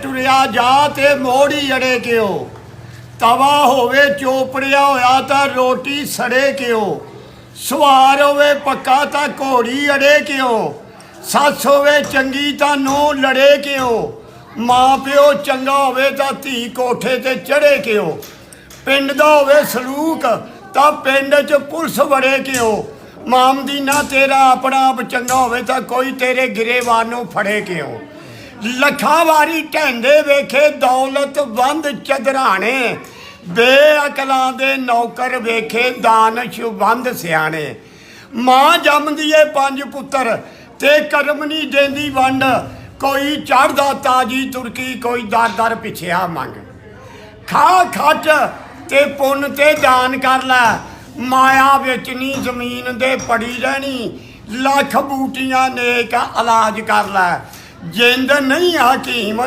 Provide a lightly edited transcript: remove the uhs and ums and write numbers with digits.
टुरिया जा ते मोड़ी अड़े क्यों तवा होवे चोपड़िया होया तां रोटी सड़े क्यों सवार होवे पक्का तां घोड़ी अड़े क्यों सस होवे चंगी तां नूं लड़े क्यों माँ प्यो चंगा होवे तां धी कोठे ते चढ़े क्यों पिंड दा होवे सलूक तां पिंड च पुलिस वड़े क्यों मामदीना तेरा अपना आप चंगा होवे तां कोई तेरे गिरेवान नूं फड़े क्यों लखा वारी ढैंडे वेखे दौलत बंद चदराने बेअकलां दे नौकर वेखे दानश बंद सियाणे मां जमदी है 5 पुत्तर ते करम नहीं देंदी वंड कोई चढ़दा ताजी तुर्की कोई दर दर पिछिया मंग खा खट ते पुन ते दान कर लै माया विच नहीं जमीन दे पड़ी रहनी लख बूटियां नेक इलाज कर लै जिंद नहीं हकीम